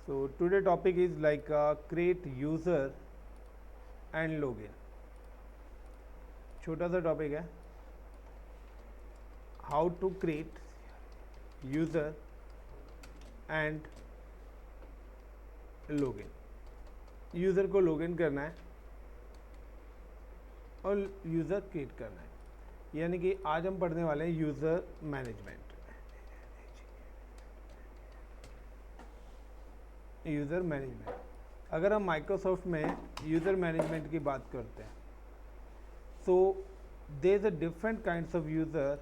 So today topic is like create user and login. छोटा सा topic है, how to create user and login. User को login करना है और यूज़र क्रिएट करना है. यानी कि आज हम पढ़ने वाले हैं यूज़र मैनेजमेंट. यूज़र मैनेजमेंट, अगर हम माइक्रोसॉफ्ट में यूज़र मैनेजमेंट की बात करते हैं, so there is a different kinds of user.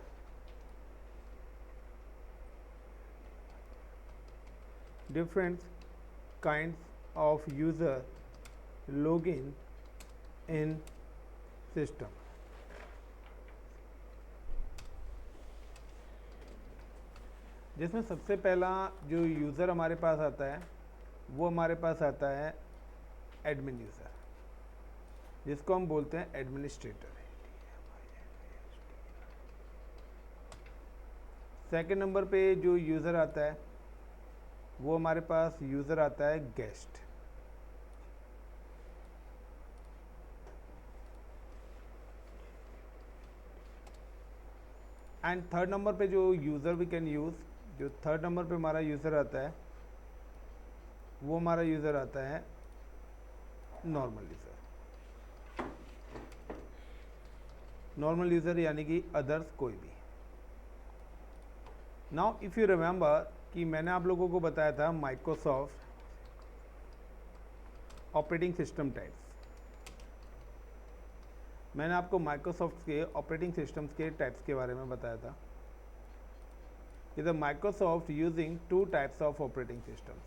Different kinds of user login in system. जिसमें सबसे पहला जो यूज़र हमारे पास आता है वो हमारे पास आता है एडमिन यूज़र, जिसको हम बोलते हैं एडमिनिस्ट्रेटर. सेकंड नंबर पे जो यूज़र आता है वो हमारे पास यूज़र आता है गेस्ट. एंड थर्ड नंबर पे जो यूज़र वी कैन यूज़, जो थर्ड नंबर पे हमारा यूज़र आता है वो हमारा यूज़र आता है नॉर्मल यूज़र. नॉर्मल यूज़र यानी कि अदर्स कोई भी. नाउ इफ़ यू रिमेंबर कि मैंने आप लोगों को बताया था माइक्रोसॉफ्ट ऑपरेटिंग सिस्टम टाइप्स. मैंने आपको माइक्रोसॉफ्ट के ऑपरेटिंग सिस्टम्स के टाइप्स के बारे में बताया था. इधर Microsoft using two types of operating systems,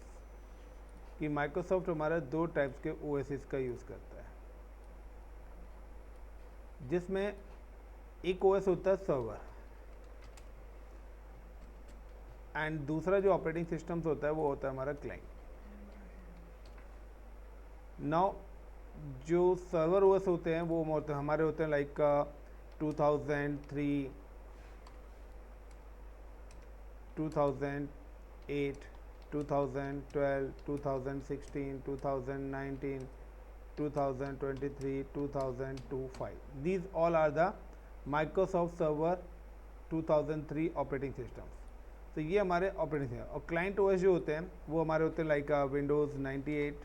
कि माइक्रोसॉफ्ट हमारा दो टाइप्स के ओएसएस का यूज़ करता है, जिसमें एक ओएस होता है सर्वर एंड दूसरा जो ऑपरेटिंग सिस्टम्स होता है वो होता है हमारा क्लाइंट. नाउ जो सर्वर ओएस होते हैं वो हमारे होते हैं like 2003, 2008, 2012, 2016, 2019, 2023, 2025. These all are the Microsoft Server 2003 operating systems. तो ये हमारे ऑपरेटिंग सिस्टम. और क्लाइंट ओएस जो होते हैं वो हमारे होते हैं like Windows 98,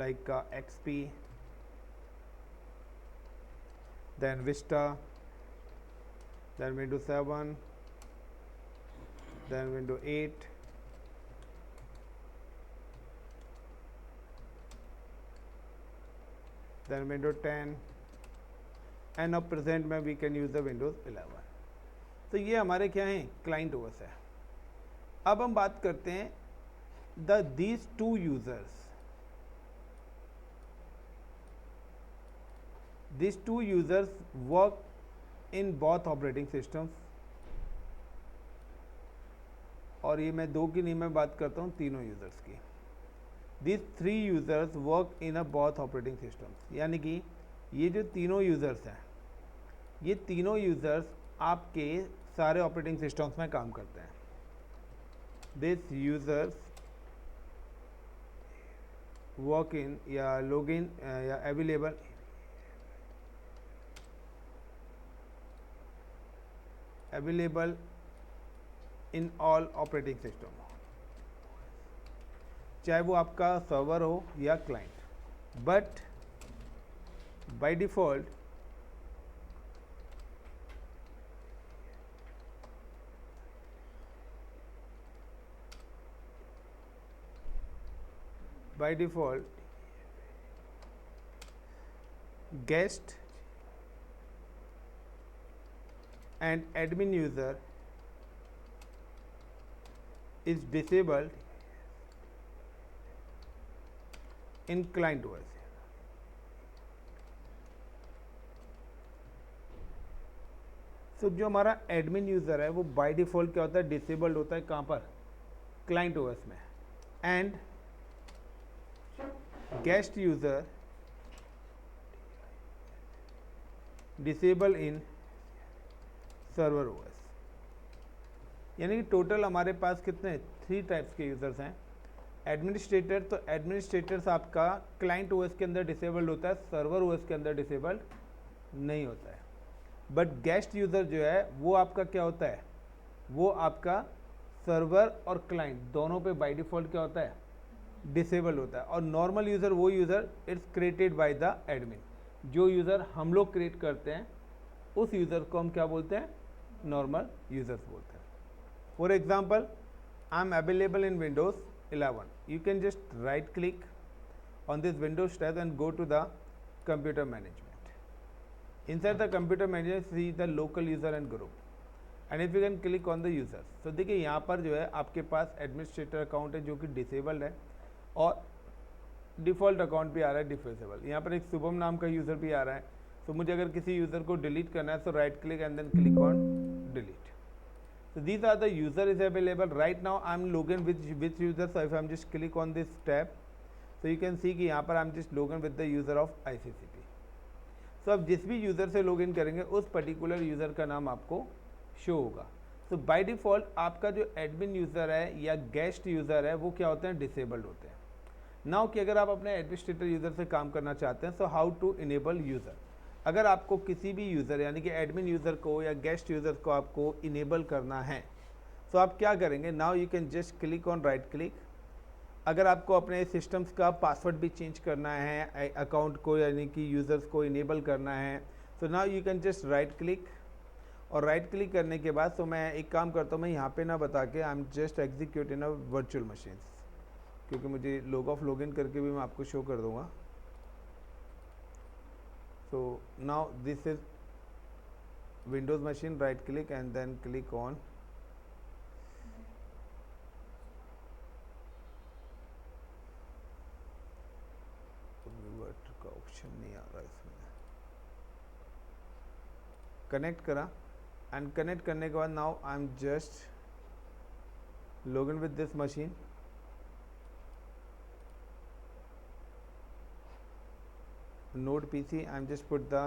like XP, then Vista, then Windows 7, then Windows 8, then Windows 10, and अब present में we can use the Windows 11. तो ये हमारे क्या हैं, क्लाइंट ओएस है. अब हम बात करते हैं these two users. These two users work in both operating systems. और ये मैं दो की नहीं, मैं बात करता हूँ तीनों यूज़र्स की. These three users work in a both operating systems. यानी कि ये जो तीनों यूज़र्स हैं, ये तीनों यूज़र्स आपके सारे ऑपरेटिंग सिस्टम्स में काम करते हैं. These users work in या login या available in all operating system, चाहे वो आपका सर्वर हो या client. But by default guest and admin user is disabled in client OS. तो जो हमारा एडमिन यूज़र है वो बाय डिफ़ॉल्ट क्या होता है, डिसेबल्ड होता है. कहाँ पर, क्लाइंट ओएस में. And guest user disable in server OS. यानी कि टोटल हमारे पास कितने 3 टाइप्स के यूज़र्स हैं। एडमिनिस्ट्रेटर, तो एडमिनिस्ट्रेटर्स आपका क्लाइंट ओएस के अंदर डिसेबल्ड होता है, सर्वर ओएस के अंदर डिसेबल्ड नहीं होता है। बट गेस्ट यूज़र जो है वो आपका क्या होता है, वो आपका सर्वर और क्लाइंट दोनों पे बाय डिफ़ॉल्ट क्या होता है, डिसेबल होता है। और नॉर्मल यूज़र वो user it's created by the admin, जो यूज़र हम लोग क्रिएट करते हैं उस यूज़र को हम क्या बोलते हैं, नॉर्मल यूज़र्स बोलते हैं। For example, I am available in Windows 11, you can just right click on this Windows tab and go to the computer management. Inside the computer management see the local user and group, and if you can click on the users, तो देखिए यहाँ पर जो है आपके पास administrator account है जो कि डिसेबल्ड है और डिफ़ॉल्ट अकाउंट भी आ रहा है डिसेबल। यहाँ पर एक शुभम नाम का यूज़र भी आ रहा है। तो मुझे अगर किसी यूज़र को डिलीट करना है तो right click and then click on delete. So these are the user is available right now. I'm login with which user, so if I'm just click on this tab, so you can see कि यहाँ पर I'm just login with the user of ICCP. So अब जिस भी user से login करेंगे उस particular user का नाम आपको शो होगा। तो बाय डिफ़ॉल्ट आपका जो एडमिन यूज़र है या गेस्ट यूज़र है वो क्या होते हैं, डिसेबल्ड होते हैं। नाउ कि अगर आप अपने एडमिनिस्ट्रेटर यूज़र से काम करना चाहते हैं, so how to enable user, अगर आपको किसी भी यूज़र यानी कि एडमिन यूज़र को या गेस्ट यूज़र को आपको इनेबल करना है तो आप क्या करेंगे, now you can just click on right click. अगर आपको अपने सिस्टम्स का पासवर्ड भी चेंज करना है, अकाउंट को यानी कि यूज़र्स को इनेबल करना है, तो now you can just right click. और राइट क्लिक करने के बाद तो मैं एक काम करता हूँ, मैं यहाँ पे ना बता के आई am just execute in a virtual machine, क्योंकि मुझे लॉग ऑफ लॉगिन करके भी मैं आपको शो कर दूँगा। So now this is Windows machine, right click and then click on convert का ऑप्शन नहीं आ रहा इसमें, कनेक्ट करा एंड कनेक्ट करने के बाद now I am just login with this machine. Node PC, I'm just put the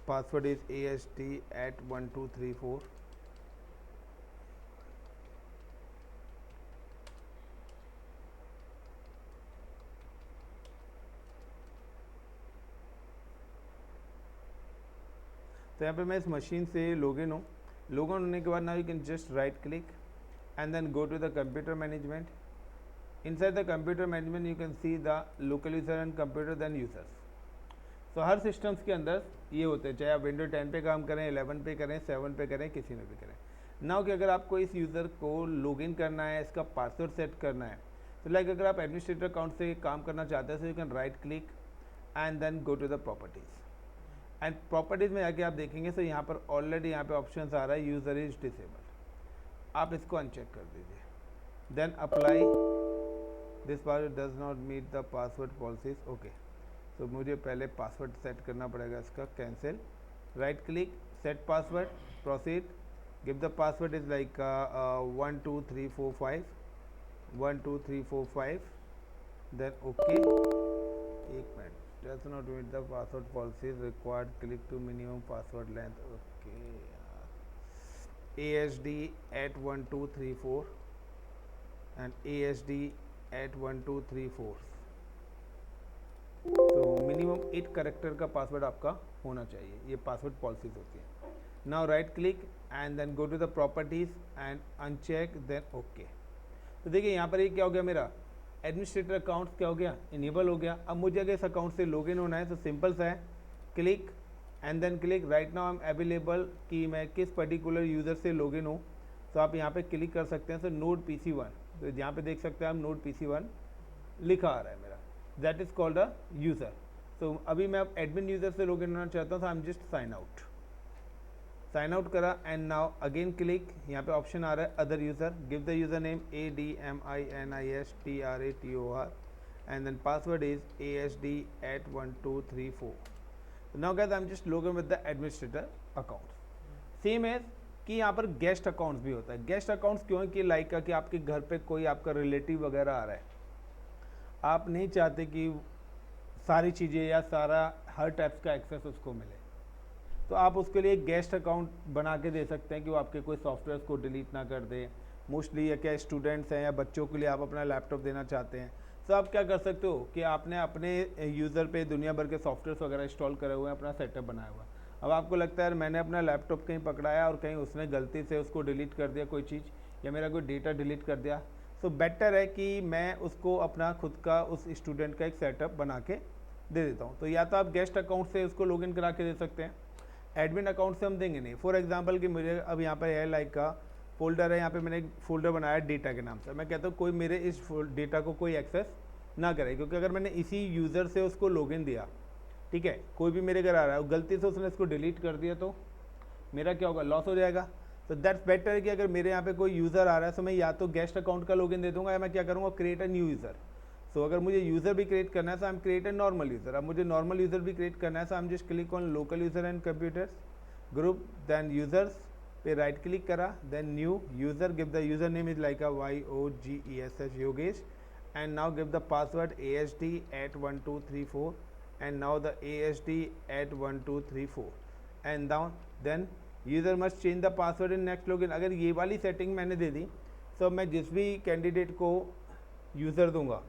password is ASD@1234. तो यहाँ पे मैं इस मशीन से लॉगिन हूँ। लॉगिन होने के बाद now you can just right click and then go to the computer management. Inside the computer management you can see the local user and computer then users. तो हर सिस्टम्स के अंदर ये होते हैं, चाहे आप विंडो 10 पे काम करें, 11 पे करें, 7 पे करें, किसी में भी करें। नाउ कि अगर आपको इस यूज़र को लॉगिन करना है, इसका पासवर्ड सेट करना है, तो लाइक अगर आप एडमिनिस्ट्रेटर अकाउंट से काम करना चाहते हैं, so you can right click and then go to the properties. And properties में आके आप देखेंगे तो यहाँ पर ऑलरेडी यहाँ पे ऑप्शन आ रहा है यूज़र इज डिसेबल, आप इसको अनचेक कर दीजिए। Then apply this password does not meet the password policies, okay. तो मुझे पहले पासवर्ड सेट करना पड़ेगा इसका, cancel, right click, set password, proceed, give the password is like 1 2 3 4 5 1 2 3 4 5, then okay. एक minute, does not meet the password policies required, click to minimum password length, okay. ASD@1234 and ASD@1234। तो minimum 8 character का password आपका होना चाहिए, ये password policies होती है। Now right click and then go to the properties and uncheck, then okay. तो देखिए यहाँ पर ये क्या हो गया, मेरा एडमिनिस्ट्रेटर अकाउंट क्या हो गया, इनेबल हो गया। अब मुझे अगर इस अकाउंट से लॉगिन होना है तो सिंपल सा है, click and then click right now I am available, कि मैं किस पर्टिकुलर यूज़र से लॉगिन हूँ, तो आप यहाँ पे क्लिक कर सकते हैं। तो नोड PC1, तो यहाँ पे देख सकते हैं आप नोड PC1 लिखा आ रहा है मेरा, that is called a user. तो अभी मैं अब एडमिन यूज़र से लॉगिन होना चाहता हूँ, तो I am just sign out, sign out करा एंड नाउ अगेन क्लिक, यहाँ पे ऑप्शन आ रहा है other user, give the user name ADMINISTRATOR and then password is ASD@1234। Now guys I am just login with the administrator account. Same है कि यहाँ पर गेस्ट अकाउंट्स भी होता है। गेस्ट अकाउंट्स क्यों है कि लाइक कि आपके घर पे कोई आपका रिलेटिव वगैरह आ रहा है, आप नहीं चाहते कि सारी चीज़ें या सारा हर टाइप्स का एक्सेस उसको मिले, तो आप उसके लिए एक गेस्ट अकाउंट बना के दे सकते हैं कि वो आपके कोई सॉफ्टवेयर को डिलीट ना कर दे। मोस्टली या क्या स्टूडेंट्स हैं या बच्चों के लिए आप अपना लैपटॉप देना चाहते हैं, तो आप क्या कर सकते हो कि आपने अपने यूज़र पे दुनिया भर के सॉफ्टवेयर वगैरह इंस्टॉल करे हुए हैं, अपना सेटअप बनाया हुआ है। अब आपको लगता है मैंने अपना लैपटॉप कहीं पकड़ाया और कहीं उसने गलती से उसको डिलीट कर दिया कोई चीज़, या मेरा कोई डेटा डिलीट कर दिया, तो बेटर है कि मैं उसको अपना खुद का उस स्टूडेंट का एक सेटअप बना के दे देता हूँ। तो या तो आप गेस्ट अकाउंट से उसको लॉगिन करा के दे सकते हैं, एडमिन अकाउंट से हम देंगे नहीं। फॉर एग्जांपल कि मुझे अब यहाँ पर है लाइक का फोल्डर है, यहाँ पे मैंने एक फोल्डर बनाया डेटा के नाम से, मैं कहता हूँ कोई मेरे इस डेटा को कोई एक्सेस ना करे, क्योंकि अगर मैंने इसी यूज़र से उसको लॉगिन दिया, ठीक है, कोई भी मेरे घर आ रहा है, गलती से उसने इसको डिलीट कर दिया तो मेरा क्या होगा, लॉस हो जाएगा। तो दैट्स बेटर है कि अगर मेरे यहाँ पे कोई यूज़र आ रहा है तो मैं या तो गेस्ट अकाउंट का लॉगिन दे दूंगा, या मैं क्या करूँगा, create a new user. So अगर मुझे यूज़र भी क्रिएट करना है तो I am create a normal user. अब मुझे नॉर्मल यूज़र भी क्रिएट करना है तो I am just click on local user and computers group, then users पे राइट क्लिक करा, then new user, give the user name is like a YOGESH Yogesh, and now give the password ASD@1234, and now the ASD@1234, and now then user must change the password in next login। अगर ये वाली setting मैंने दे दी तो मैं जिस भी candidate को user दूंगा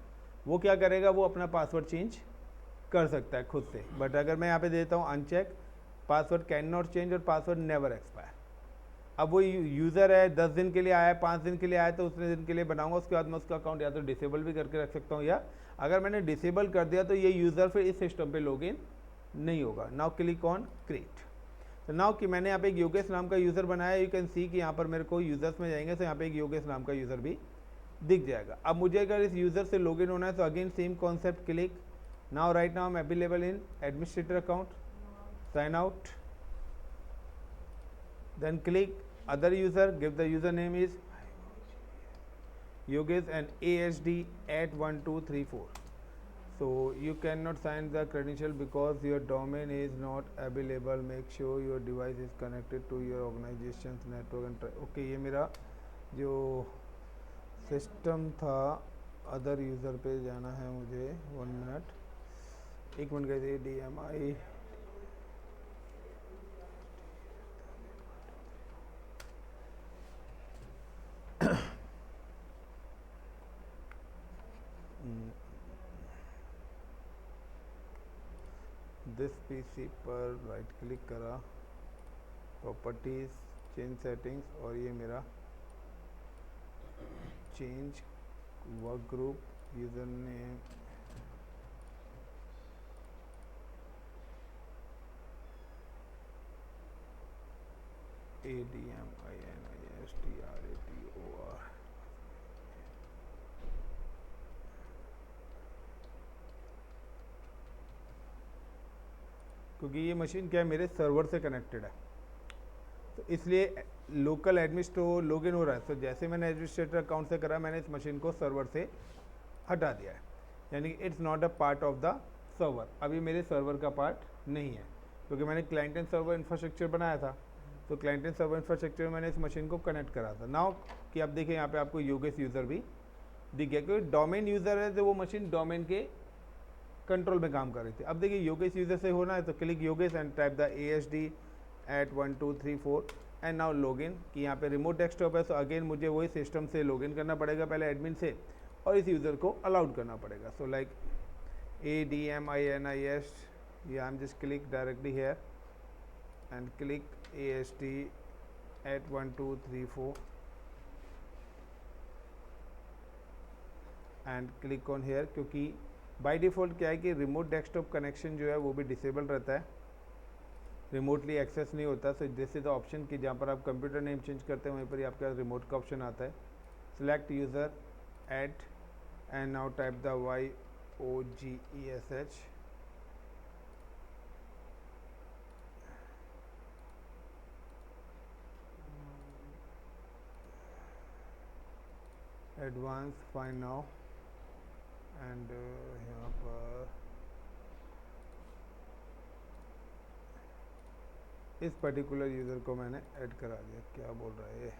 वो क्या करेगा, वो अपना पासवर्ड चेंज कर सकता है खुद से। बट अगर मैं यहाँ पे देता हूँ uncheck, password can not change और पासवर्ड नेवर एक्सपायर। अब वो यूज़र है 10 दिन के लिए आया है, 5 दिन के लिए आया, तो उतने दिन के लिए बनाऊंगा, उसके बाद मैं उसका अकाउंट या तो डिसेबल भी करके रख सकता हूँ, या अगर मैंने डिसेबल कर दिया तो ये यूज़र फिर इस सिस्टम पे लॉगिन नहीं होगा। Now click on create. तो नाउ कि मैंने यहाँ पे एक योगेश नाम का यूज़र बनाया, यू कैन सी कि यहाँ पर मेरे को यूज़र्स में जाएंगे तो यहाँ पे एक योगेश नाम का यूज़र भी दिख जाएगा। अब मुझे अगर इस यूज़र से लॉगिन होना है तो again same concept, click now right now I am available in administrator account, sign out, then click other user, give the username is Yogesh and ASD@1234. So you cannot sign the credential because your domain is not available. Make sure your device is connected to your organization's network and okay, ये मेरा जो system था, other user पे जाना है मुझे, 1 minute, 1 minute गए थे, DMI दिस पीसी पर राइट क्लिक करा, प्रॉपर्टीज़, चेंज सेटिंग्स, और ये मेरा change work group, user name, ADMINISTRATOR, क्योंकि ये मशीन क्या है, मेरे सर्वर से कनेक्टेड है, तो इसलिए लोकल एडमिनिस्ट्रेटर लॉगिन हो रहा है। तो जैसे मैंने एडमिनिस्ट्रेटर अकाउंट से करा, मैंने इस मशीन को सर्वर से हटा दिया है, यानी कि it's not a part of the server. अभी मेरे सर्वर का पार्ट नहीं है, क्योंकि मैंने क्लाइंट एंड सर्वर इंफ्रास्ट्रक्चर बनाया था, तो क्लाइंट एंड सर्वर इंफ्रास्ट्रक्चर में मैंने इस मशीन को कनेक्ट करा था। नाउ कि आप देखिए यहाँ पे आपको योगेश यूज़र भी दिख गया, क्योंकि डोमेन यूज़र है तो वो मशीन डोमेन के कंट्रोल में काम कर रही थी। अब देखिए योगेश यूज़र से होना है तो click Yogesh and type the ASD@1234 and now login, कि यहाँ पे रिमोट डेस्कटॉप है, तो अगेन मुझे वही सिस्टम से लॉगिन करना पड़ेगा पहले एडमिन से, और इस यूज़र को अलाउड करना पड़ेगा। सो लाइक ADMINIS, या I am just click directly here and click ASD@1234 and click on here, क्योंकि बाय डिफ़ॉल्ट क्या है कि रिमोट डेस्कटॉप कनेक्शन जो है वो भी डिसेबल रहता है, रिमोटली एक्सेस नहीं होता। So this is the option कि जहाँ पर आप कंप्यूटर नेम चेंज करते हैं वहीं पर ही आपके पास रिमोट का ऑप्शन आता है। Select user, add, and now type the YOGESH, advance find now, and यहाँ पर इस पर्टिकुलर यूज़र को मैंने ऐड करा दिया। क्या बोल रहा है ये,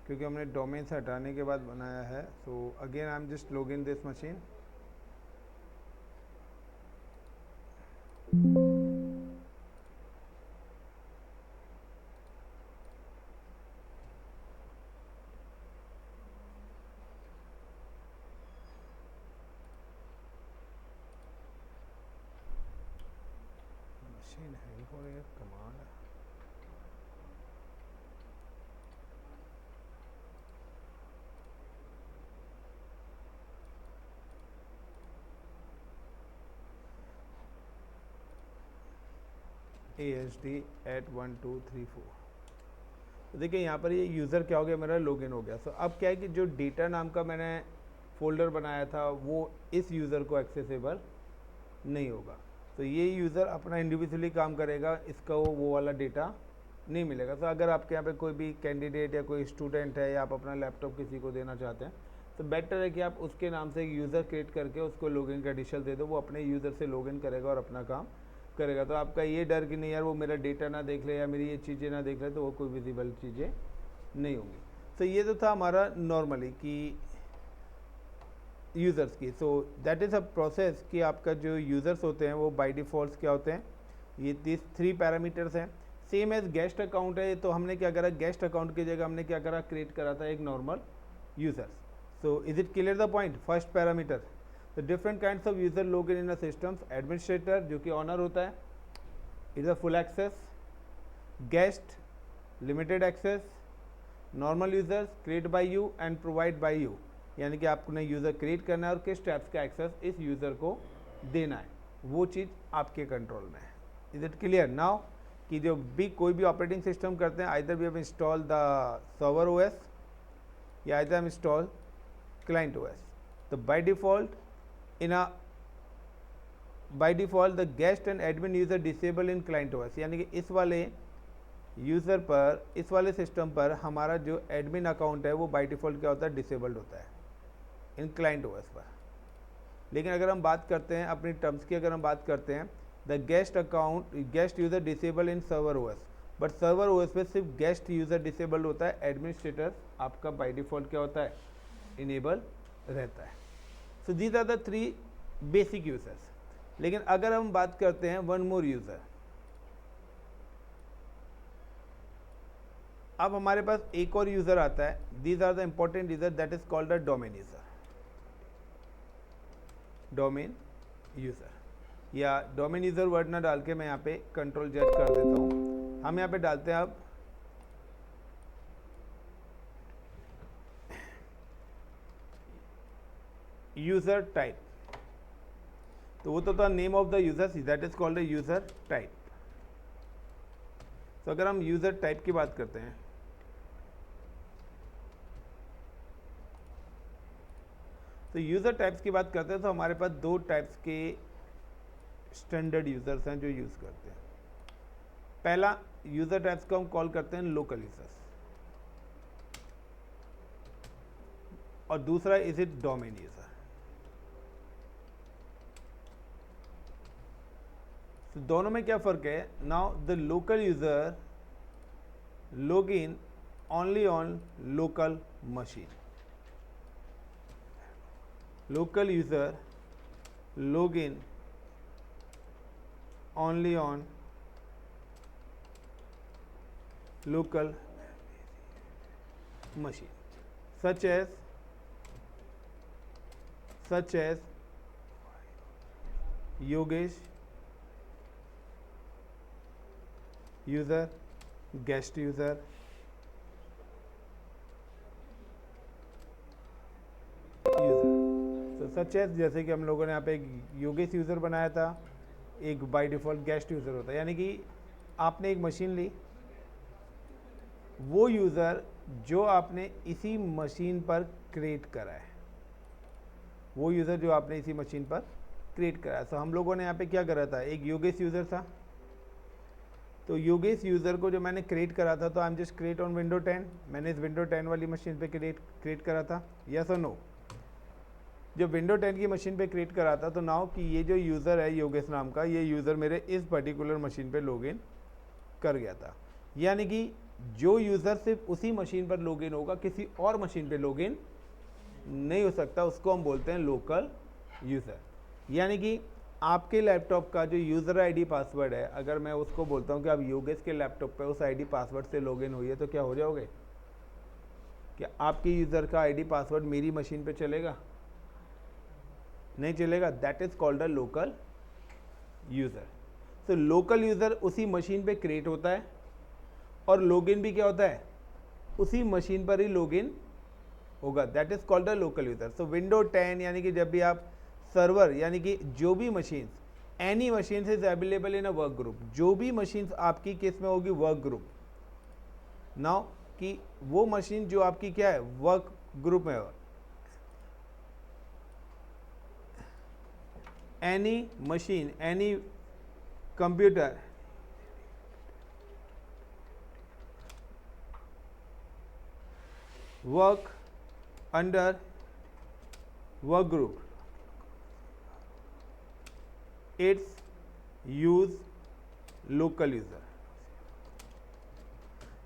क्योंकि हमने डोमेन से हटाने के बाद बनाया है. So again I am just log in this machine. Machine hang हो रही है, कमाल है. ASD@1234. तो देखिए यहाँ पर ये यूज़र क्या हो गया, मेरा लॉगिन हो गया. सो अब क्या है कि जो डेटा नाम का मैंने फोल्डर बनाया था वो इस यूज़र को एक्सेसिबल नहीं होगा. तो ये यूज़र अपना इंडिविजुअली काम करेगा, इसका वो वाला डेटा नहीं मिलेगा. तो अगर आपके यहाँ पे कोई भी कैंडिडेट या कोई स्टूडेंट है या आप अपना लैपटॉप किसी को देना चाहते हैं तो बेटर है कि आप उसके नाम से एक यूज़र क्रिएट करके उसको लॉगिन क्रेडेंशियल दे दो. वो अपने यूज़र से लॉगिन करेगा और अपना काम करेगा. तो आपका ये डर कि नहीं यार वो मेरा डेटा ना देख ले या मेरी ये चीज़ें ना देख ले, तो वो कोई विजिबल चीज़ें नहीं होंगी. तो ये तो था हमारा नॉर्मली कि यूज़र्स की. So that is a process कि आपका जो यूज़र्स होते हैं वो बाय डिफ़ॉल्ट क्या होते हैं, ये 3 पैरामीटर्स हैं. सेम एज गेस्ट अकाउंट है. तो हमने क्या करा, गेस्ट अकाउंट की जगह हमने क्या करा, क्रिएट करा था एक normal users. So is it clear the point. First parameter, the different kinds of user login in a systems. Administrator जो कि ऑनर होता है, is a full access. Guest limited access. Normal users create by you and provide by you, यानी कि आपने user create करना है और किस टाइप्स का एक्सेस इस यूज़र को देना है, वो चीज़ आपके कंट्रोल में है. इज इट क्लियर नाउ कि जो भी कोई भी ऑपरेटिंग सिस्टम करते हैं, either we have install the server OS या आइदर हम इंस्टॉल क्लाइंट ओएस. तो by default the guest and admin user disable in client OS, यानी कि इस वाले यूज़र पर, इस वाले सिस्टम पर हमारा जो एडमिन अकाउंट है वो बाय डिफ़ॉल्ट क्या होता है, डिसेबल्ड होता है इन क्लाइंट ओएस पर. लेकिन अगर हम बात करते हैं अपनी टर्म्स की, अगर हम बात करते हैं the guest user disable in server OS, but server OS पे सिर्फ गेस्ट यूज़र डिसेबल्ड होता है, एडमिनिस्ट्रेटर आपका बाय डिफ़ॉल्ट क्या होता है, इनेबल रहता है. So these are the 3 basic users. लेकिन अगर हम बात करते हैं वन मोर यूज़र, अब हमारे पास एक और यूज़र आता है. These are the important user, that is called the domain user. Domain user या डोमेन यूज़र वर्ड ना डाल के मैं यहाँ पे कंट्रोल जेड कर देता हूँ. हम यहाँ पे डालते हैं अब यूज़र टाइप. तो वो तो था name of the user, that is called the user type. तो अगर हम यूज़र टाइप की बात करते हैं, तो यूज़र टाइप्स की बात करते हैं तो हमारे पास 2 टाइप्स के स्टैंडर्ड यूज़र्स हैं जो यूज़ करते हैं. पहला यूज़र टाइप्स को हम कॉल करते हैं लोकल यूज़र्स, और दूसरा इज इट डोमेन यूज़र. तो दोनों में क्या फ़र्क है. Now the local user log in only on local machine. Local user log in only on local machine, such as Yogesh user, guest user, सच है. जैसे कि हम लोगों ने यहाँ पे एक योगेश यूज़र बनाया था, एक बाय डिफ़ॉल्ट गेस्ट यूज़र होता है. यानी कि आपने एक मशीन ली, वो यूज़र जो आपने इसी मशीन पर क्रिएट करा है, वो यूज़र जो आपने इसी मशीन पर क्रिएट करा है. तो हम लोगों ने यहाँ पे क्या करा था, एक योगेश यूज़र था. तो योगेश यूज़र को जो मैंने क्रिएट करा था, तो I am just create on window 10. मैंने इस विंडो 10 वाली मशीन पे क्रिएट करा था, यस और नो. जो विंडो 10 की मशीन पे क्रिएट करा था, तो नाउ कि ये जो यूज़र है योगेश नाम का, ये यूज़र मेरे इस पर्टिकुलर मशीन पे लॉगिन कर गया था. यानी कि जो यूज़र सिर्फ उसी मशीन पर लॉगिन होगा, किसी और मशीन पे लॉगिन नहीं हो सकता, उसको हम बोलते हैं लोकल यूज़र। यानी कि आपके लैपटॉप का जो यूज़र आईडी पासवर्ड है, अगर मैं उसको बोलता हूँ कि आप योगेश के लैपटॉप पे उस आईडी पासवर्ड से लॉगिन हुई है, तो क्या हो जाओगे? क्या आपके यूज़र का आईडी पासवर्ड मेरी मशीन पे चलेगा? नहीं चलेगा। That is called a local user. तो लोकल यूज़र उसी मशीन पे क्रिएट होता है और लॉगिन भी क्या होता है? उसी मशीन पर ही लॉगिन होगा। That is called a local user. So window 10 यानी कि जब भी आप सर्वर यानी कि जो भी machine, any machine is available in a work group, जो भी मशीन आपकी किस में होगी? Work group. नाउ कि वो मशीन जो आपकी क्या है? वर्क ग्रुप में हो। Any machine, any computer work under work group, it's use local user.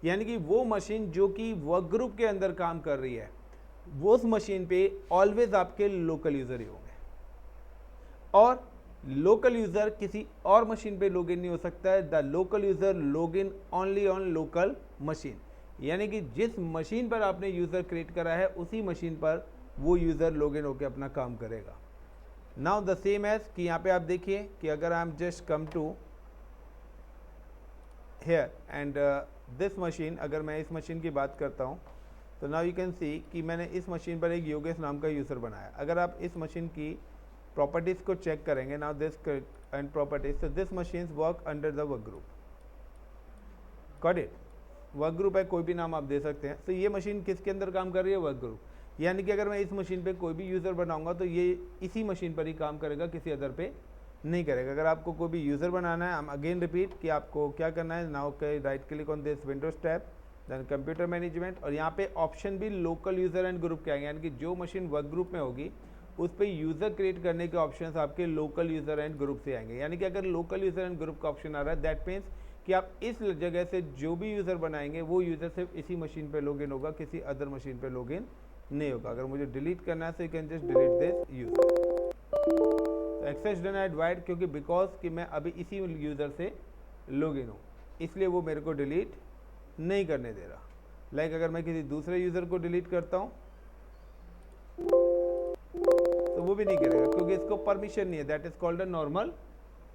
यानी कि वो मशीन जो कि वर्क ग्रुप के अंदर काम कर रही है, वो उस मशीन पे ऑलवेज आपके लोकल यूज़र ही होंगे और लोकल यूज़र किसी और मशीन पे लॉगिन नहीं हो सकता है। The local user login only on local machine. यानी कि जिस मशीन पर आपने यूज़र क्रिएट करा है, उसी मशीन पर वो यूज़र लॉगिन होकर अपना काम करेगा। नाउ द सेम एज कि यहाँ पे आप देखिए कि अगर I am just come to here and this machine, अगर मैं इस मशीन की बात करता हूँ तो नाउ यू कैन सी कि मैंने इस मशीन पर एक योगेश नाम का यूज़र बनाया। अगर आप इस मशीन की प्रॉपर्टीज़ को चेक करेंगे, नाउ दिस एंड प्रॉपर्टीज, तो this machines work under the work group. Got it? Work group है, कोई भी नाम आप दे सकते हैं। तो ये मशीन किसके अंदर काम कर रही है? Work group. यानी कि अगर मैं इस मशीन पे कोई भी यूज़र बनाऊंगा तो ये इसी मशीन पर ही काम करेगा, किसी अदर पे नहीं करेगा। अगर आपको कोई भी यूज़र बनाना है, अगेन रिपीट कि आपको क्या करना है, नाउ के right click on this Windows tab, then computer management, और यहाँ पे ऑप्शन भी लोकल यूज़र एंड ग्रुप के आएंगे। यानी कि जो मशीन वर्क ग्रुप में होगी उस पर यूज़र क्रिएट करने के ऑप्शंस आपके लोकल यूज़र एंड ग्रुप से आएंगे। यानी कि अगर लोकल यूज़र एंड ग्रुप का ऑप्शन आ रहा है, दैट मीन्स कि आप इस जगह से जो भी यूज़र बनाएंगे वो यूज़र सिर्फ इसी मशीन पे लॉगिन होगा, किसी अदर मशीन पे लॉगिन नहीं होगा। अगर मुझे डिलीट करना है तो you can just delete this user. Access denied wide, क्योंकि बिकॉज कि मैं अभी इसी यूज़र से लॉगिन हूँ, इसलिए वो मेरे को डिलीट नहीं करने दे रहा। लाइक अगर मैं किसी दूसरे यूज़र को डिलीट करता हूँ तो वो भी नहीं करेगा, क्योंकि इसको परमिशन नहीं है। That is called a normal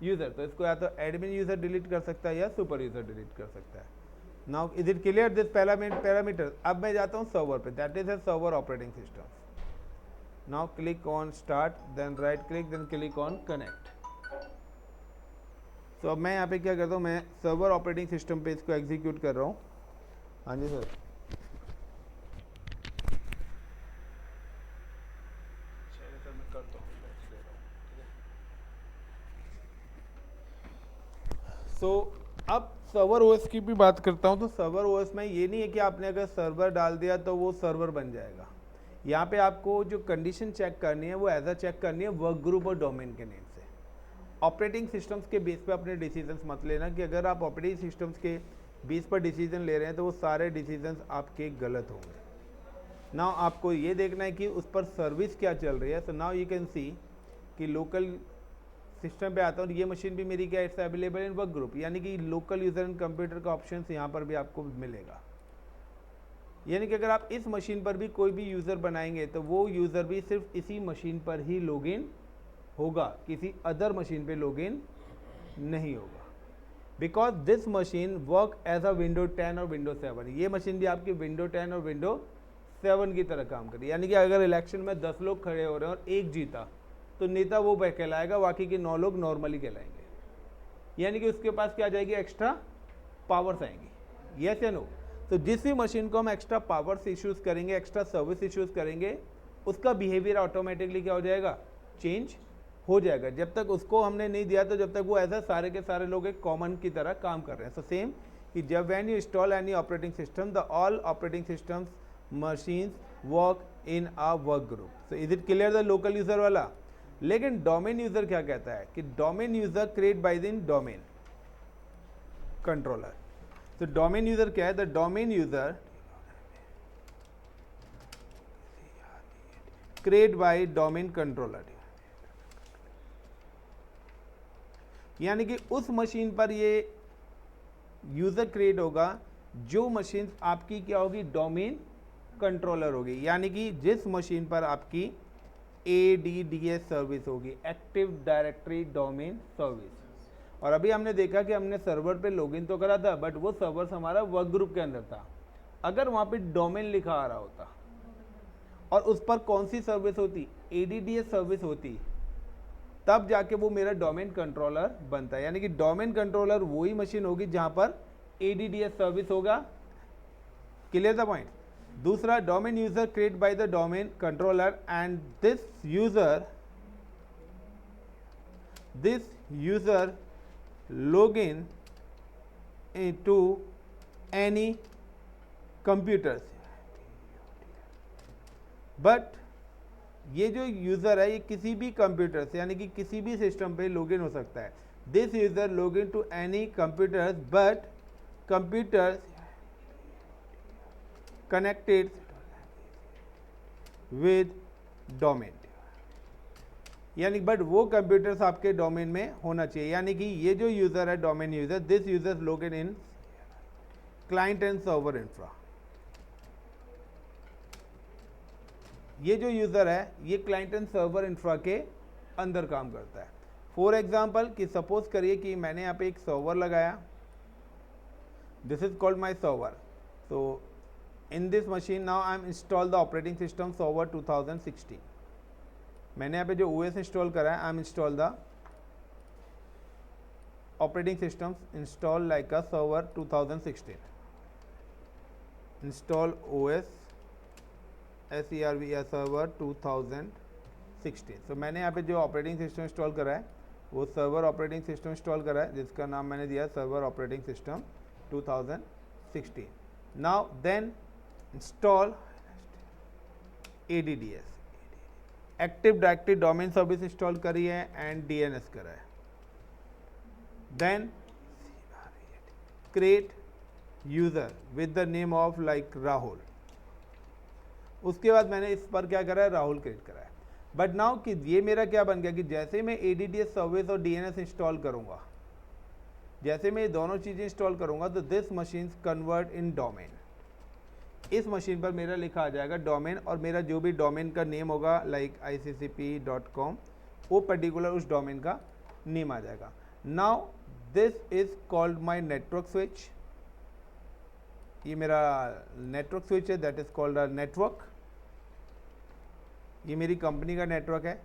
user. तो इसको या तो एडमिन यूज़र डिलीट कर सकता है या सुपर यूज़र डिलीट कर सकता है। Now is it clear this parameter? अब मैं जाता हूँ सर्वर पे, that is a server operating system. Now click on start, then right click, then click on connect. तो अब मैं यहाँ पे क्या करता हूँ, मैं सर्वर ऑपरेटिंग सिस्टम पे इसको एग्जीक्यूट कर रहा हूँ। हाँ जी सर। सो अब सर्वर ओएस की भी बात करता हूँ। तो सर्वर ओएस में ये नहीं है कि आपने अगर सर्वर डाल दिया तो वो सर्वर बन जाएगा। यहाँ पे आपको जो कंडीशन चेक करनी है वो एज अ चेक करनी है वर्क ग्रुप और डोमेन के नेम से। ऑपरेटिंग सिस्टम्स के बेस पे अपने डिसीजंस मत लेना कि अगर आप ऑपरेटिंग सिस्टम्स के बेस पर डिसीजन ले रहे हैं तो वो सारे डिसीजंस आपके गलत होंगे। नाउ आपको ये देखना है कि उस पर सर्विस क्या चल रही है। So now you can see कि लोकल सिस्टम पे आता हूँ, ये मशीन भी मेरी क्या, it's available in work group. यानी कि लोकल यूज़र एंड कंप्यूटर का ऑप्शन यहाँ पर भी आपको मिलेगा। यानी कि अगर आप इस मशीन पर भी कोई भी यूज़र बनाएंगे तो वो यूज़र भी सिर्फ इसी मशीन पर ही लॉगिन होगा, किसी अदर मशीन पे लॉगिन नहीं होगा। Because this machine work as a window 10 और विंडो 7। ये मशीन भी आपकी विंडो 10 और विंडो 7 की तरह काम करी। यानी कि अगर इलेक्शन में 10 लोग खड़े हो रहे हैं और एक जीता तो नेता वो कहलाएगा, बाकी के 9 लोग नॉर्मली कहलाएंगे। यानी कि उसके पास क्या आ जाएगी, एक्स्ट्रा पावर्स आएंगी। यस या नो? तो जिस भी मशीन को हम एक्स्ट्रा पावर्स इश्यूज करेंगे, एक्स्ट्रा सर्विस इश्यूज करेंगे, उसका बिहेवियर ऑटोमेटिकली क्या हो जाएगा, चेंज हो जाएगा। जब तक उसको हमने नहीं दिया तो जब तक वो ऐसा सारे के सारे लोग एक कॉमन की तरह काम कर रहे हैं। सो सेम कि जब when you install any operating system, the all operating systems machines work in a work group. So is it clear the local user वाला? लेकिन डोमेन यूजर क्या कहता है कि domain user create by the domain controller. तो domain user क्या है? The domain user create bye domain controller, यानी कि उस मशीन पर ये यूजर क्रिएट होगा जो मशीन आपकी क्या होगी? डोमेन कंट्रोलर होगी, यानी कि जिस मशीन पर आपकी ADDS सर्विस होगी, एक्टिव डायरेक्टरी डोमेन सर्विस। और अभी हमने देखा कि हमने सर्वर पे लॉगिन तो करा था, बट वो सर्वर हमारा वर्क ग्रुप के अंदर था। अगर वहां पे डोमेन लिखा आ रहा होता और उस पर कौन सी सर्विस होती? ADDS सर्विस होती, तब जाके वो मेरा डोमेन कंट्रोलर बनता है। यानी कि डोमेन कंट्रोलर वही मशीन होगी जहां पर ADDS सर्विस होगा। Clear the point? दूसरा, domain user create by the domain controller and this user login into any computers, but ये जो यूजर है ये किसी भी कंप्यूटर से, यानी कि किसी भी सिस्टम पे लॉगिन हो सकता है। This user login to any computers, but computers connected with domain, यानी बट वो कंप्यूटर्स आपके डोमेन में होना चाहिए। यानी कि ये जो यूजर है domain user, this user login in client and server infra, ये जो यूजर है ये क्लाइंट एंड सर्वर इंफ्रा के अंदर काम करता है। फॉर एग्जाम्पल कि सपोज करिए कि मैंने यहाँ पे एक सर्वर लगाया, this is called my server. तो in this machine now I am install the operating system server 2016। मैंने यहाँ पे जो OS इंस्टॉल करा है, I am install the operating system install like a server 2016, install OS SERV server 2016। तो मैंने यहाँ पे जो ऑपरेटिंग सिस्टम इंस्टॉल करा है वो सर्वर ऑपरेटिंग सिस्टम इंस्टॉल करा है, जिसका नाम मैंने दिया server operating system 2016। Now then install ADDS, active directory domain service install करी है एंड DNS करा है। Then create user with the name of like Rahul. उसके बाद मैंने इस पर क्या करा है? राहुल क्रिएट करा है। बट नाउ कि ये मेरा क्या बन गया कि जैसे मैं ADDS सर्विस और DNS इंस्टॉल करूंगा, जैसे मैं ये दोनों चीजें इंस्टॉल करूंगा, तो this machine convert in domain, इस मशीन पर मेरा लिखा आ जाएगा डोमेन, और मेरा जो भी डोमेन का नेम होगा लाइक ICCP.com, वो पर्टिकुलर उस डोमेन का नेम आ जाएगा। Now this is called my network switch, ये मेरा नेटवर्क स्विच है, that is called a network. ये मेरी कंपनी का नेटवर्क है।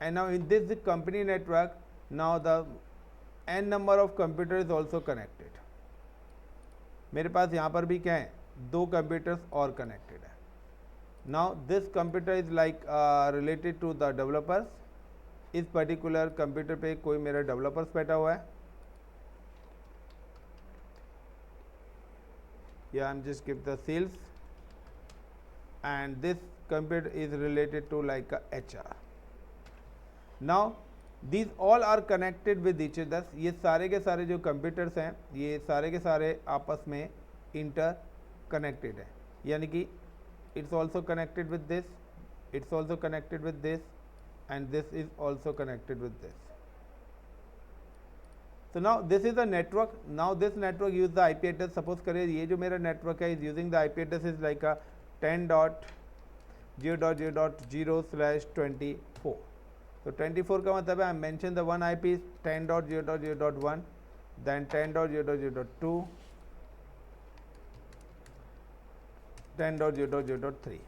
And now in this company network, now the n number of computer is also connected. मेरे पास यहाँ पर भी क्या है? 2 कंप्यूटर्स और कनेक्टेड है। Now this computer is like related to the developers. इस पर्टिकुलर कंप्यूटर पे कोई मेरा डेवलपर्स बैठा हुआ है। Yeah, I'm just give the sales, and this computer is related to like a HR. Now these all are connected with each other. ये सारे के सारे जो कंप्यूटर्स हैं ये सारे के सारे आपस में इंटर कनेक्टेड है, यानी कि it's also connected with this, it's also connected with this, and this is also connected with this. So now this is the network. Now this network use the IP address. Suppose करिए ये जो मेरा network है is using the IP address is like a 10.0.0.0/24. तो 24 का मतलब है I mention the one IP is 10.0.0.1, then 10.0.0.2, 10.0.0.3.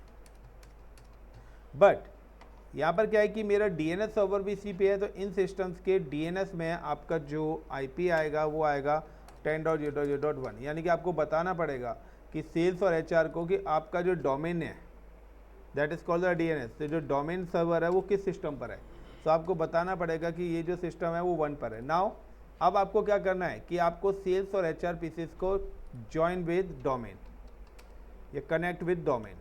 But यहाँ पर क्या है कि मेरा DNS सर्वर भी इसी पे है, तो इन सिस्टम्स के DNS में आपका जो IP आएगा वो आएगा 10.0.0.1, यानी कि आपको बताना पड़ेगा कि सेल्स और HR को कि आपका जो डोमेन है that is called the DNS, तो जो डोमेन सर्वर है वो किस सिस्टम पर है, तो आपको बताना पड़ेगा कि ये जो सिस्टम है वो 1 पर है। नाउ अब आपको क्या करना है कि आपको सेल्स और HR पीसेस को ज्वाइन विद डोमेन या कनेक्ट विद डोमेन।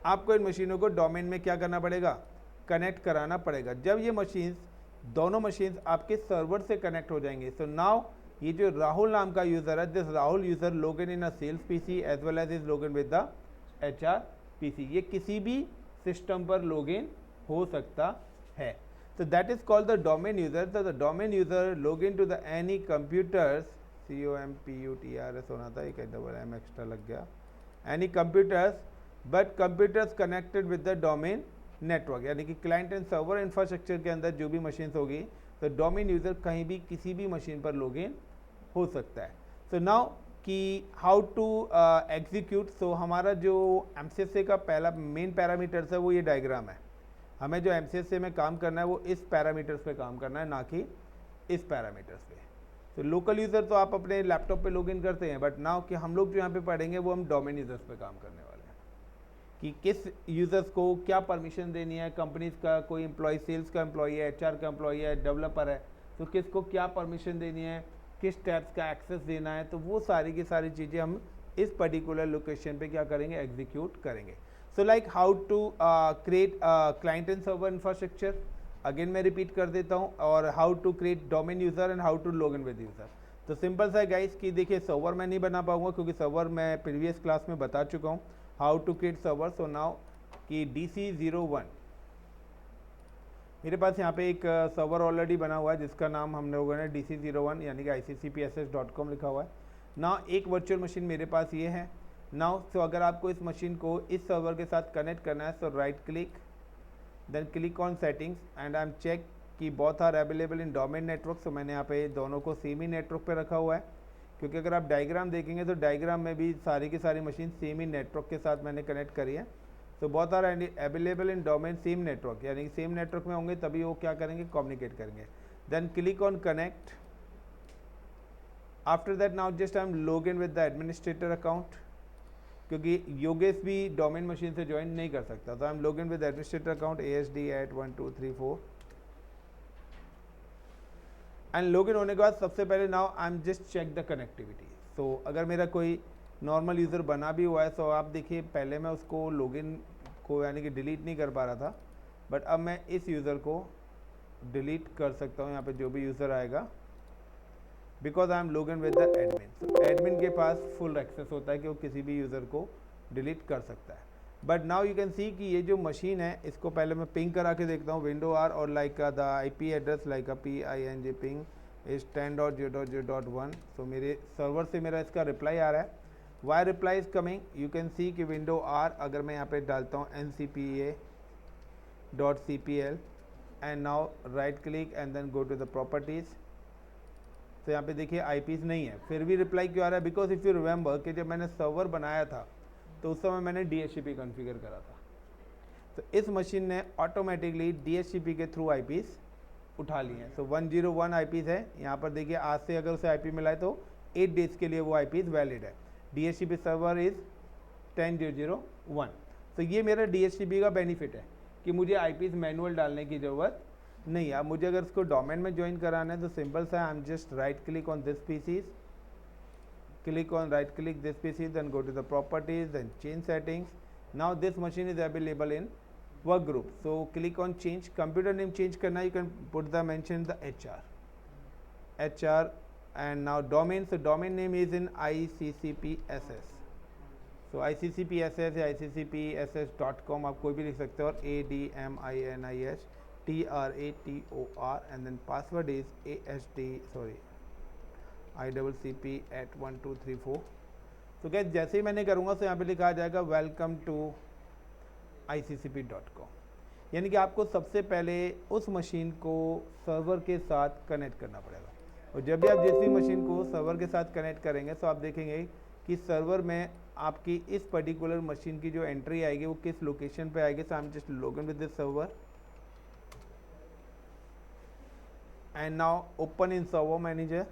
आपको इन मशीनों को डोमेन में क्या करना पड़ेगा? कनेक्ट कराना पड़ेगा। जब ये मशीन दोनों मशीन्स आपके सर्वर से कनेक्ट हो जाएंगे। सो नाउ ये जो राहुल नाम का यूज़र है, this Rahul user log in a sales PC as well as is log in with the HR PC. ये किसी भी सिस्टम पर लॉग इन हो सकता है। So that is called the domain user. So the domain user log into the any computers, COMPUTERS होना था, एक डबल एम एक्स्ट्रा लग गया, any computers but computers connected with the domain network, यानी कि क्लाइंट एंड सर्वर इंफ्रास्ट्रक्चर के अंदर जो भी मशीन होगी, तो डोमेन यूज़र कहीं भी किसी भी मशीन पर लॉग इन हो सकता है। सो नाउ कि हाउ टू एग्जीक्यूट, सो हमारा जो MCSA का पहला मेन पैरामीटर्स है वो ये डायग्राम है। हमें जो MCSA में काम करना है वो इस पैरामीटर्स पे काम करना है, ना कि इस पैरामीटर्स पे। तो लोकल यूज़र तो आप अपने लैपटॉप पे लॉगिन करते हैं, बट नाउ कि हम लोग जो यहाँ पे पढ़ेंगे वो हम डोमेन यूज़र्स पे काम करने वाले हैं कि किस यूज़र्स को क्या परमिशन देनी है। कंपनीज का कोई एम्प्लॉय, सेल्स का एम्प्लॉय है, HR का एम्प्लॉय है, डेवलपर है, तो किसको क्या परमिशन देनी है, किस टैब्स का एक्सेस देना है, तो वो सारी की सारी चीज़ें हम इस पर्टिकुलर लोकेशन पे क्या करेंगे, एग्जीक्यूट करेंगे। So like how to create client and server infrastructure, again मैं रिपीट कर देता हूँ, और how to create domain user and how to log in with user. तो सिंपल सा है गाइस कि देखिए सर्वर मैं नहीं बना पाऊंगा क्योंकि सर्वर मैं प्रीवियस क्लास में बता चुका हूँ how to create server. So now कि DC01 मेरे पास यहाँ पे एक सर्वर ऑलरेडी बना हुआ है जिसका नाम हम लोगों ने DC01 यानी कि ICCPSS.com लिखा हुआ है ना। एक वर्चुअल मशीन मेरे पास ये है नाउ। तो अगर आपको इस मशीन को इस सर्वर के साथ कनेक्ट करना है, so right click, then click on settings and I am check कि both are available in domain network. So मैंने यहाँ पे दोनों को सेम ही नेटवर्क पे रखा हुआ है, क्योंकि अगर आप डायग्राम देखेंगे तो डायग्राम में भी सारी की सारी मशीन सेम ही नेटवर्क के साथ मैंने कनेक्ट करी है। तो both are available in domain same network, यानी कि सेम नेटवर्क में होंगे तभी वो क्या करेंगे, कम्युनिकेट करेंगे। Then click on connect. After that now just I am log in with the administrator account, क्योंकि योगेश भी डोमेन मशीन से ज्वाइन नहीं कर सकता। तो I am log in with administrator account ASD@1234 and log in होने के बाद सबसे पहले now I am just check the connectivity. So अगर मेरा कोई नॉर्मल यूज़र बना भी हुआ है, तो आप देखिए पहले मैं उसको लॉगिन को यानी कि डिलीट नहीं कर पा रहा था, बट अब मैं इस यूज़र को डिलीट कर सकता हूँ यहाँ पे जो भी यूज़र आएगा, because I am log in with the admin. तो एडमिन के पास फुल एक्सेस होता है कि वो किसी भी यूज़र को डिलीट कर सकता है। But now you can see कि ये जो मशीन है इसको पहले मैं पिंग करा के देखता हूँ, विंडो आर और like the IP address like PING ping is 10.0.0.1। सो मेरे सर्वर से मेरा इसका रिप्लाई आ रहा है। Why reply is coming, you can see कि विंडो आर, अगर मैं यहाँ पे डालता हूँ NCPA.cpl and now right click and then go to the properties. तो यहाँ पे देखिए IPs नहीं है, फिर भी रिप्लाई क्यों आ रहा है, बिकॉज इफ़ यू रिमेंबर कि जब मैंने सर्वर बनाया था तो उस समय मैंने DHCP कॉन्फ़िगर करा था। तो इस मशीन ने ऑटोमेटिकली DHCP के थ्रू IPs उठा लिए हैं। सो 101 IPs है यहाँ पर देखिए, आज से अगर उसे IP मिला है तो 8 डेज़ के लिए वो IPs वैलिड है। DHCP server is 10.0.0.1। तो ये मेरा DHCP का बेनिफिट है कि मुझे IPs मैनुअल डालने की ज़रूरत नहीं है। अब मुझे अगर इसको डोमेन में ज्वाइन कराना है तो सिंपल सा, I am just right click on this PCs, click on right click this PC, then go to the properties, then change settings. Now this machine is available in work group, so click on change computer name, change karna, you can put the mention the HR and now domain, so domain name is in ICCPSS, so ICCPSS या ICCPSS.com आप कोई भी लिख सकते हो, और ADMINISTRATOR and then password is ICCP@1234। तो क्या जैसे ही मैंने करूँगा तो यहाँ पे लिखा आ जाएगा वेलकम टू ICCP.com, यानी कि आपको सबसे पहले उस मशीन को सर्वर के साथ कनेक्ट करना पड़ेगा। और जब भी आप जिस भी मशीन को सर्वर के साथ कनेक्ट करेंगे तो आप देखेंगे कि सर्वर में आपकी इस पर्टिकुलर मशीन की जो एंट्री आएगी वो किस लोकेशन पे आएगी। So I am just log in with this server and now open in server manager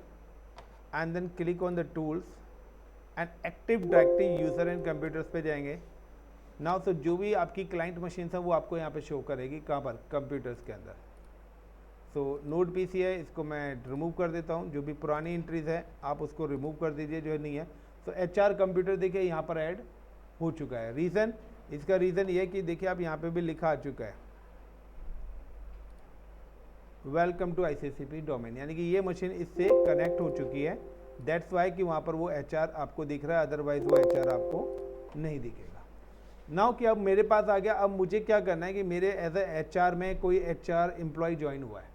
and then click on the tools and active directory user and computers पे जाएंगे। Now so जो भी आपकी क्लाइंट मशीन है वो आपको यहाँ पे शो करेगी, कहाँ पर, कंप्यूटर्स के अंदर। सो नोड PC है, इसको मैं रिमूव कर देता हूँ। जो भी पुरानी एंट्रीज़ है आप उसको रिमूव कर दीजिए जो नहीं है। तो HR कंप्यूटर देखिए यहाँ पर ऐड हो चुका है। रीज़न, इसका रीज़न ये है कि देखिए आप यहाँ पे भी लिखा आ चुका है वेलकम टू ICCP डोमेन, यानी कि ये मशीन इससे कनेक्ट हो चुकी है, दैट्स वाई कि वहाँ पर वो HR आपको दिख रहा है, अदरवाइज वो HR आपको नहीं दिखेगा। नाउ कि अब मेरे पास आ गया, अब मुझे क्या करना है कि मेरे एज ए HR में कोई HR एम्प्लॉय ज्वाइन हुआ है,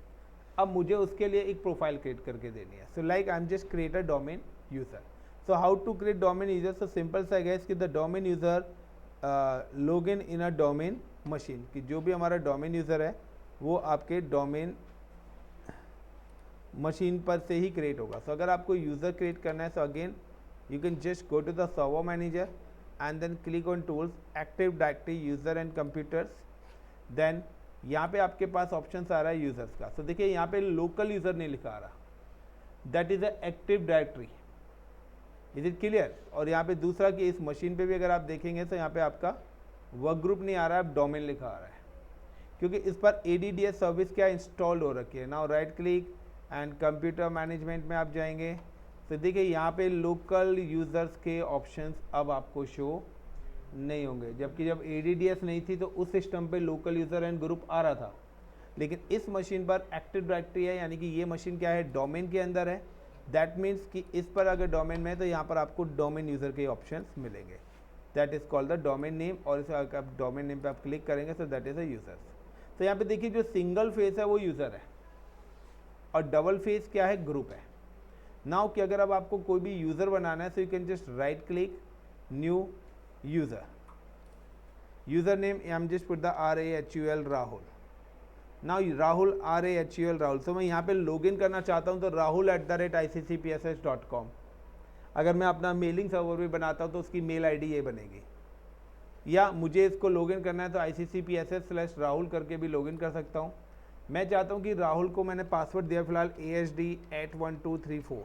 अब मुझे उसके लिए एक प्रोफाइल क्रिएट करके देनी है। So like I am just create a domain user. So how to create domain user? So simple सा है कि the domain user log in a domain machine, कि जो भी हमारा डोमेन यूज़र है वो आपके डोमेन मशीन पर से ही क्रिएट होगा। सो अगर आपको यूज़र क्रिएट करना है, so again you can just go to the server manager and then click on tools, active directory, user and computers. Then यहाँ पे आपके पास ऑप्शन आ रहा है यूज़र्स का। सो देखिए यहाँ पे लोकल यूज़र नहीं लिखा आ रहा, that is a active directory. Is it clear? और यहाँ पे दूसरा कि इस मशीन पे भी अगर आप देखेंगे तो यहाँ पे आपका वर्क ग्रुप नहीं आ रहा है, डोमेन लिखा आ रहा है, क्योंकि इस पर ADDS सर्विस क्या इंस्टॉल्ड हो रखी है। Now right click and computer management में आप जाएंगे, तो देखिए यहाँ पे लोकल यूज़र्स के ऑप्शंस अब आपको शो नहीं होंगे, जबकि जब ADDS नहीं थी तो उस सिस्टम पे लोकल यूज़र एंड ग्रुप आ रहा था, लेकिन इस मशीन पर एक्टिव डायरेक्टरी है, यानी कि ये मशीन क्या है, डोमेन के अंदर है। दैट मीन्स कि इस पर अगर डोमेन में है तो यहाँ पर आपको डोमेन यूज़र के ऑप्शंस मिलेंगे, that is called the domain name. और इसे अगर आप डोमेन नेम पे आप क्लिक करेंगे तो दैट इज़ अ यूज़र्स। तो यहाँ पे देखिए जो सिंगल फेस है वो यूज़र है और डबल फेस क्या है, ग्रुप है। नाउ कि अगर अब आपको कोई भी यूज़र बनाना है, so you can just right click, new user, user name I am just put the RAHUL Rahul. Now Rahul RAHUL Rahul. So मैं यहाँ पे लॉगिन करना चाहता हूँ तो rahul@iccpss.com। अगर मैं अपना मेलिंग सर्वर भी बनाता हूँ तो उसकी मेल ID ये बनेगी, या मुझे इसको लॉगिन करना है तो ICCPSS/राहुल करके भी लॉगिन कर सकता हूँ। मैं चाहता हूँ कि राहुल को मैंने पासवर्ड दिया फिलहाल AHD@1234।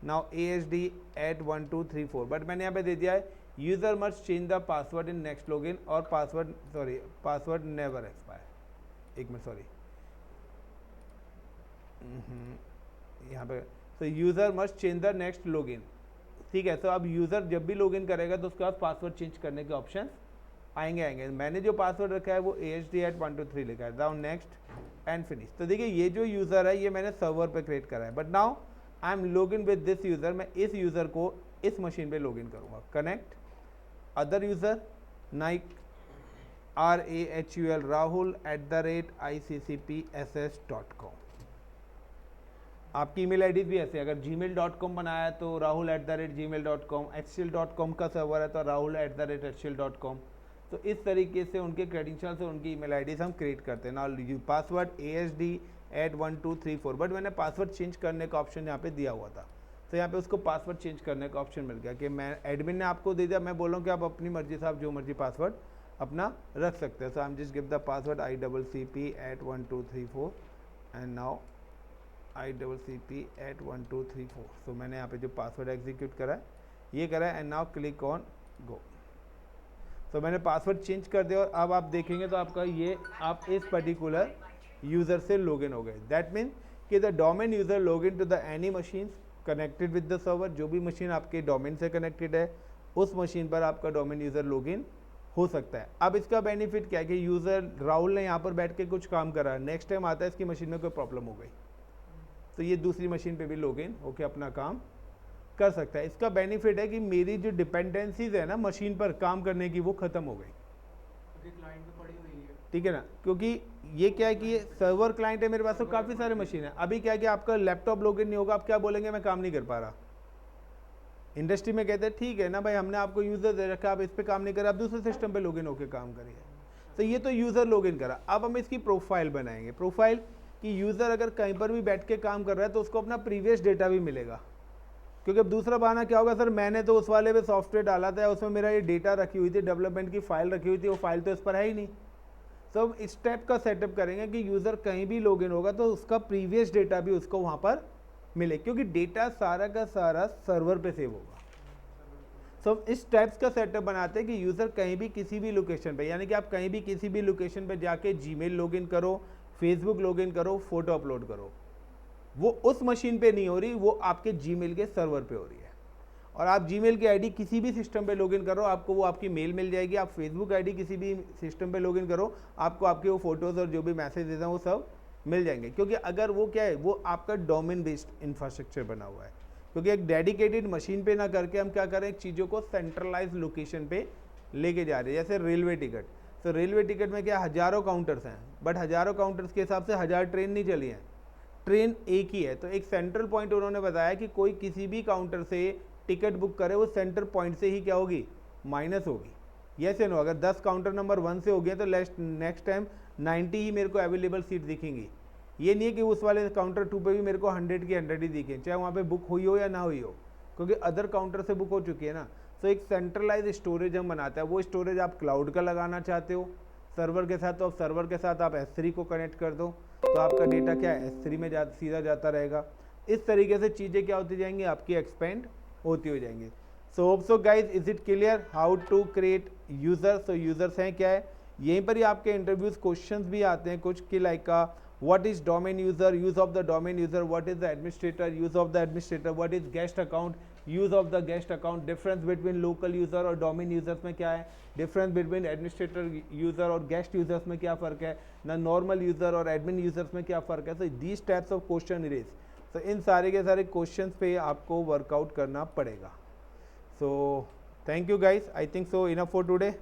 नाउ AHD@1234, बट मैंने यहाँ पे दे दिया है user must change the password in next login और पासवर्ड नेवर एक्सपायर। एक मिनट, सॉरी, यहाँ पे तो user must change the next login, ठीक है। तो अब यूज़र जब भी लॉगिन करेगा तो उसके बाद पासवर्ड चेंज करने के ऑप्शन आएंगे। मैंने जो पासवर्ड रखा है वो AHD@123 लिखा है। Down next and finish. तो देखिए ये जो यूज़र है ये मैंने सर्वर पे क्रिएट करा है, but now I M login with this user. मैं इस यूज़र को इस मशीन पे लॉगिन करूँगा। Connect other user Naik RAHUL rahul@iccpss.com। आपकी ईमेल आईडी भी ऐसे, अगर gmail.com बनाया है तो rahul@gmail.com, HCL.com का सर्वर है तो rahul@HCL.com। तो इस तरीके से उनके क्रेडेंशियल से उनकी ईमेल आईडीज हम क्रिएट करते हैं। ना पासवर्ड AHD@1234, बट मैंने पासवर्ड चेंज करने का ऑप्शन यहाँ पे दिया हुआ था, तो यहाँ पे उसको पासवर्ड चेंज करने का ऑप्शन मिल गया कि मैं एडमिन ने आपको दे दिया, मैं बोल रहा हूँ कि आप अपनी मर्जी से आप जो मर्जी पासवर्ड अपना रख सकते हैं। So I am just give the password ICCP@1234 and now ICCP@1234। So मैंने यहाँ पे जो पासवर्ड एग्जीक्यूट करा है ये करा है and now click on go. तो मैंने पासवर्ड चेंज कर दिया और अब आप देखेंगे तो आपका ये आप इस पर्टिकुलर यूज़र से लॉगिन हो गए। दैट मीन कि the domain user login to the any machine connected with the server. जो भी मशीन आपके डोमेन से कनेक्टेड है उस मशीन पर आपका डोमेन यूज़र लॉगिन हो सकता है। अब इसका बेनिफिट क्या है कि यूज़र राहुल ने यहाँ पर बैठ के कुछ काम करा, नेक्स्ट टाइम आता है इसकी मशीन में कोई प्रॉब्लम हो गई तो ये दूसरी मशीन पे भी लॉगिन होकर अपना काम कर सकता है। इसका बेनिफिट है कि मेरी जो डिपेंडेंसीज है ना मशीन पर काम करने की वो ख़त्म हो गई, ठीक है ना, क्योंकि ये क्या है कि ये सर्वर क्लाइंट है मेरे पास तो काफ़ी सारे मशीन है। अभी क्या है कि आपका लैपटॉप लॉगिन नहीं होगा, आप क्या बोलेंगे मैं काम नहीं कर पा रहा। इंडस्ट्री में कहते हैं ठीक है ना भाई, हमने आपको यूज़र दे रखा, आप इस पर काम नहीं कर, आप दूसरे सिस्टम पे लॉगिन होकर काम करिए। तो ये तो यूज़र लॉगिन करा। अब हम इसकी प्रोफाइल बनाएंगे। प्रोफाइल कि यूज़र अगर कहीं पर भी बैठ के काम कर रहा है तो उसको अपना प्रीवियस डेटा भी मिलेगा, क्योंकि अब दूसरा बहाना क्या होगा, सर मैंने तो उस वाले पे सॉफ्टवेयर डाला था, उसमें मेरा ये डेटा रखी हुई थी, डेवलपमेंट की फाइल रखी हुई थी, वो फाइल तो इस पर है ही नहीं। तो हम इस टाइप का सेटअप करेंगे कि यूज़र कहीं भी लॉगिन होगा तो उसका प्रीवियस डेटा भी उसको वहाँ पर मिले, क्योंकि डेटा सारा का सारा सर्वर पे सेव होगा। तो इस टाइप्स का सेटअप बनाते हैं कि यूज़र कहीं भी किसी भी लोकेशन पे, यानी कि आप कहीं भी किसी भी लोकेशन पे जाके जीमेल लॉगिन करो, फेसबुक लॉगिन करो, फोटो अपलोड करो, वो उस मशीन पे नहीं हो रही, वो आपके जीमेल के सर्वर पे हो रही है। और आप जीमेल की आईडी किसी भी सिस्टम पे लॉगिन करो, आपको वो आपकी मेल मिल जाएगी। आप फेसबुक आईडी किसी भी सिस्टम पे लॉगिन करो, आपको आपके वो फोटोज़ और जो भी मैसेजेस हैं वो सब मिल जाएंगे, क्योंकि अगर वो क्या है, वो आपका डोमेन बेस्ड इंफ्रास्ट्रक्चर बना हुआ है, क्योंकि एक डेडिकेटेड मशीन पे ना करके हम क्या करें, एक चीज़ों को सेंट्रलाइज लोकेशन पे लेके जा रहे हैं। जैसे रेलवे टिकट, तो रेलवे टिकट में क्या हज़ारों काउंटर्स हैं, बट हज़ारों काउंटर्स के हिसाब से 1000 ट्रेन नहीं चली हैं, ट्रेन एक ही है। तो एक सेंट्रल पॉइंट उन्होंने बताया कि कोई किसी भी काउंटर से टिकट बुक करे, वो सेंटर पॉइंट से ही क्या होगी, माइनस होगी। यस या नो, अगर 10 काउंटर नंबर 1 से हो गए तो नेक्स्ट टाइम 90 ही मेरे को अवेलेबल सीट दिखेंगी। ये नहीं है कि उस वाले काउंटर 2 पे भी मेरे को 100 की 100 ही दिखे, चाहे वहाँ पे बुक हुई हो या ना हुई हो, क्योंकि अदर काउंटर से बुक हो चुकी है ना। तो एक सेंट्रलाइज स्टोरेज हम बनाते हैं। वो स्टोरेज आप क्लाउड का लगाना चाहते हो सर्वर के साथ, तो आप सर्वर के साथ आप S3 को कनेक्ट कर दो, तो आपका डेटा क्या है, S3 में सीधा जाता रहेगा। इस तरीके से चीज़ें क्या होती जाएंगी, आपकी एक्सपेंड होती हो जाएंगी। So hope so guys, is it clear how to create users. तो यूजर्स हैं क्या है, यहीं पर ही आपके इंटरव्यूज क्वेश्चंस भी आते हैं कुछ कि लाइक का what is domain user, use of the domain user, what is the administrator, use of the administrator, what is guest account, use of the guest account, difference between local user और domain users में क्या है, difference between administrator user और guest users में क्या फ़र्क है ना, normal user और admin users में क्या फ़र्क है। so these types of question raise, so इन सारे के सारे questions पे आपको workout करना पड़ेगा। so thank you guys, I think so enough for today।